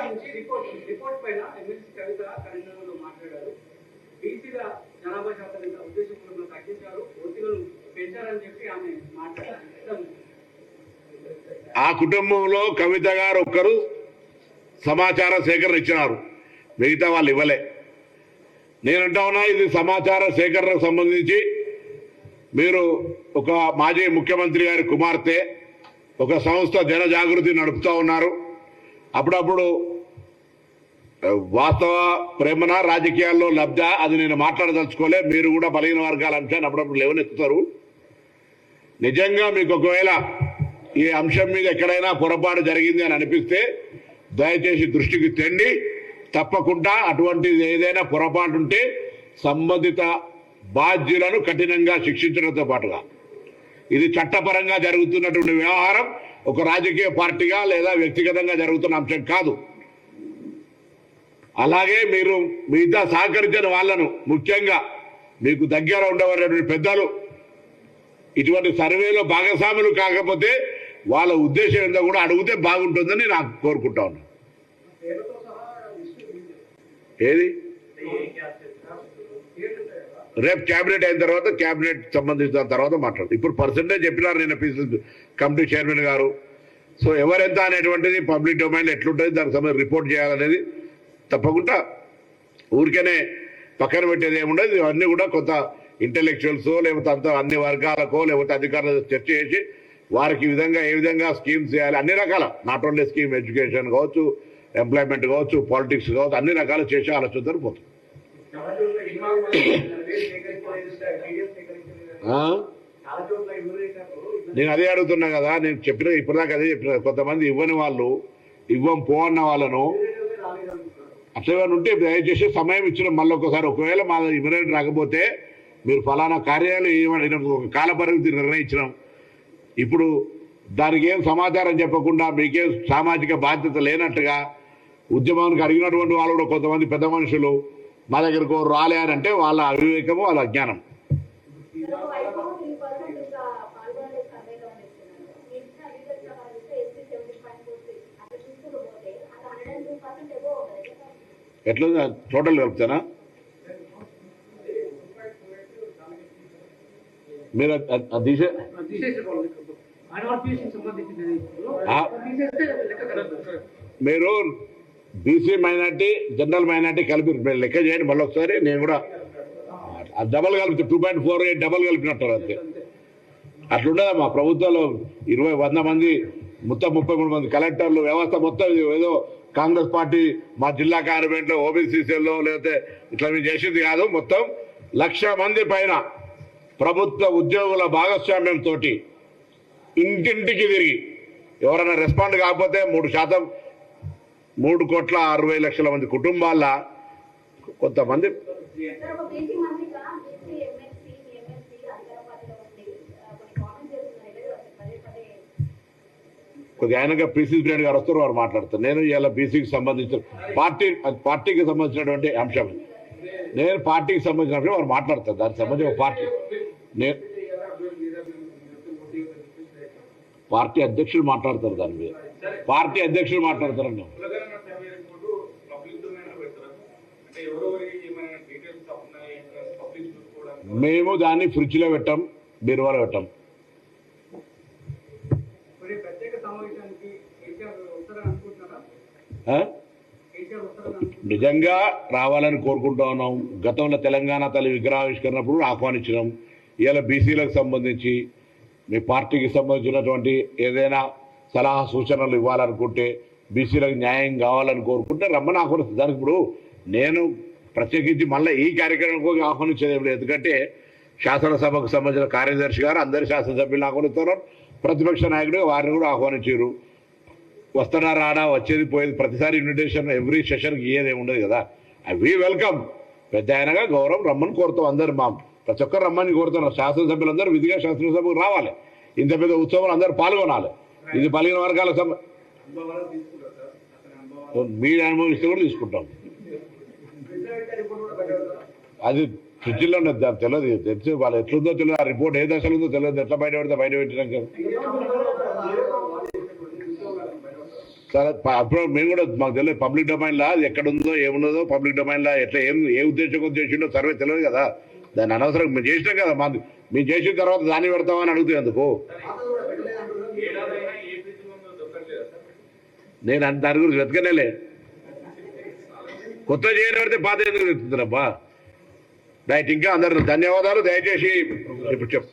నుంచి రిపోర్ట్ పైన ఎమ్మెల్సీ కవిత కరీంనగర్లో మాట్లాడారు. బీసీల జనాభా శాతం ఉద్దేశపూర్వకంగా తగ్గించారు, ఒత్తిళ్లను పెంచారని చెప్పి ఆమె మాట్లాడారు. ఆ కుటుంబంలో కవిత గారు ఒక్కరు సమాచార సేకరణ ఇచ్చినారు, మిగతా వాళ్ళు ఇవ్వలే. నేనంటా ఉన్నా ఇది సమాచార సేకరణకు సంబంధించి మీరు ఒక మాజీ ముఖ్యమంత్రి గారి కుమార్తె ఒక సంస్థ జన జాగృతి నడుపుతూ ఉన్నారు. అప్పుడప్పుడు వాస్తవ ప్రేమన రాజకీయాల్లో లబ్ధ అది నేను మాట్లాడదలుచుకోలే. మీరు కూడా బలహీన వర్గాల అంశాన్ని అప్పుడప్పుడు లేవనెత్తుతారు. నిజంగా మీకు ఒకవేళ ఈ అంశం మీద ఎక్కడైనా పొరపాటు జరిగింది అని అనిపిస్తే దయచేసి దృష్టికి తెండి. తప్పకుండా అటువంటిది ఏదైనా పొరపాటు ఉంటే సంబంధిత బాధ్యులను కఠినంగా శిక్షించడంతో పాటుగా ఇది చట్టపరంగా జరుగుతున్నటువంటి వ్యవహారం ఒక రాజకీయ పార్టీగా లేదా వ్యక్తిగతంగా జరుగుతున్న అంశం కాదు. అలాగే మీరు మిగతా సహకరించిన వాళ్ళను, ముఖ్యంగా మీకు దగ్గర ఉండేటువంటి పెద్దలు ఇటువంటి సర్వేలో భాగస్వాములు కాకపోతే వాళ్ళ ఉద్దేశం ఏందో కూడా అడిగితే బాగుంటుందని నాకు కోరుకుంటా ఉన్నాను. ఏది రేపు క్యాబినెట్ అయిన తర్వాత క్యాబినెట్ సంబంధించిన తర్వాత మాట్లాడు. ఇప్పుడు పర్సెంటేజ్ చెప్పినారు నిన్న పీసీసీ కమిటీ చైర్మన్ గారు. సో ఎవరెంత అనేటువంటిది పబ్లిక్ డొమైన్ ఎట్లుంటుంది, దానికి సంబంధించి రిపోర్ట్ చేయాలనేది తప్పకుండా ఊరికేనే పక్కన పెట్టేది ఏముండదు. ఇవన్నీ కూడా కొంత ఇంటెలెక్చువల్స్ లేకపోతే అంత అన్ని వర్గాలకో లేకపోతే అధికారులు చర్చ చేసి వారికి ఏ విధంగా స్కీమ్స్ చేయాలి, అన్ని రకాల, నాట్ ఓన్లీ స్కీమ్, ఎడ్యుకేషన్ కావచ్చు, ఎంప్లాయ్మెంట్ కావచ్చు, పాలిటిక్స్ కావచ్చు, అన్ని రకాలు చేసే ఆలోచనతో పోతుంది. నేను అదే అడుగుతున్నా కదా, నేను చెప్పిన ఇప్పటిదాకా అదే చెప్పిన. కొంతమంది ఇవ్వని వాళ్ళు, ఇవ్వం పో అన్న వాళ్ళను అట్లా ఉంటే దయచేసి సమయం ఇచ్చిన మళ్ళీ ఒకసారి ఒకవేళ మా ఇమ్యూనిటీ రాకపోతే మీరు ఫలానా కార్యాలయం ఏమని ఒక కాల పరిమితి నిర్ణయించినాం. ఇప్పుడు దానికి ఏం సమాచారం చెప్పకుండా మీకేం సామాజిక బాధ్యత లేనట్టుగా ఉద్యమానికి అడిగినటువంటి వాళ్ళు కూడా కొంతమంది పెద్ద మనుషులు మా దగ్గరకు రాలే అని అంటే వాళ్ళ అవివేకము, వాళ్ళ అజ్ఞానం. ఎట్లా టోటల్ కలుపుతానా మీరు మీరు బీసీ మైనార్టీ, జనరల్ మైనార్టీ కలిపి లెక్క చేయండి. మళ్ళీ ఒకసారి నేను కూడా డబల్ కలిపి 2.48 డబల్ కలిపినట్టు అంతే. అట్లుండదా మా ప్రభుత్వంలో 100 మంది మొత్తం 33 మంది కలెక్టర్లు, వ్యవస్థ మొత్తం ఏదో కాంగ్రెస్ పార్టీ మా జిల్లా కార్యక్రమంలో ఓబీసీసీలో లేకపోతే ఇట్లా మీరు చేసింది కాదు. మొత్తం 1,00,000 మంది పైన ప్రభుత్వ ఉద్యోగుల భాగస్వామ్యంతో ఇంటింటికి తిరిగి ఎవరైనా రెస్పాండ్ కాకపోతే 3% 3,60,00,000 మంది కుటుంబాల కొంతమంది కొద్దిగా ఆయనగా పీసీసీ ప్రెసిడెంట్ గారు వస్తారు, వారు మాట్లాడతారు. నేను ఇలా బీసీకి సంబంధించిన పార్టీకి సంబంధించినటువంటి అంశం, నేను పార్టీకి సంబంధించిన వారు మాట్లాడతారు. దానికి సంబంధించి పార్టీ పార్టీ అధ్యక్షులు మాట్లాడతారు, దాని మీద పార్టీ అధ్యక్షులు మాట్లాడతారండి. మేము దాన్ని ఫ్రిడ్జ్లో పెట్టాం, బీరువాలో పెట్టాం. నిజంగా రావాలని కోరుకుంటా ఉన్నాం. గతంలో తెలంగాణ తల్లి విగ్రహావిష్కరణప్పుడు ఆహ్వానించినాం. ఇవాళ బీసీలకు సంబంధించి మీ పార్టీకి సంబంధించినటువంటి ఏదైనా సలహా సూచనలు ఇవ్వాలనుకుంటే, బీసీలకు న్యాయం కావాలని కోరుకుంటే రమ్మని ఆహ్వానిస్తుంది. దానికి ఇప్పుడు నేను ప్రత్యేకించి మళ్ళీ ఈ కార్యక్రమానికి ఆహ్వానించేది లేదు. ఎందుకంటే శాసనసభకు సంబంధించిన కార్యదర్శి గారు అందరి శాసనసభ్యులను ఆహ్వానిస్తున్నారు, ప్రతిపక్ష నాయకుడు వారిని కూడా ఆహ్వానించారు. వస్తారా రాడా, వచ్చేది పోయేది, ప్రతిసారి ఇన్విటేషన్ ఎవ్రీ సెషన్కి ఇయ్యేది ఉండదు కదా. We welcome. పెద్ద ఆయనగా గౌరవం రమ్మని కోరుతాం. అందరు మా ప్రతి ఒక్కరు రమ్మని కోరుతున్నారు. శాసనసభ్యులందరూ విధిగా శాసనసభకు రావాలి. ఇంత పెద్ద ఉత్సవం అందరూ పాల్గొనాలి. ఇది బలహీన వర్గాల మీరు అనుభవిస్తే కూడా తీసుకుంటాం. అది ఫ్రిడ్జ్లో ఉన్నది, దానికి తెలియదు. తెలిసి వాళ్ళు ఎట్లుందో తెలియదు, ఆ రిపోర్ట్ ఏ దశలో ఉందో తెలియదు. ఎట్లా బయట పెడితే బయట పెట్టినాక సరే అప్పుడు మేము కూడా మాకు తెలియదు పబ్లిక్ డొమైన్లో అది ఎక్కడ ఉందో ఏమున్నదో పబ్లిక్ డొమైన్లో ఎట్లా ఏ ఉద్దేశం చేసిండో సర్వే తెలియదు కదా, దాన్ని అనవసరం మేము చేసినాం కదా, మేము చేసిన తర్వాత దాన్ని పెడతామని అడుగుతాయి ఎందుకు. నేను దాని గురించి వెతకనేలే, కొత్త చేయని పెడితే పాత ఎందుకు వెతుకుతున్నాబ్బా. రైట్, ఇంకా అందరు ధన్యవాదాలు. దయచేసి ఇప్పుడు చెప్పు.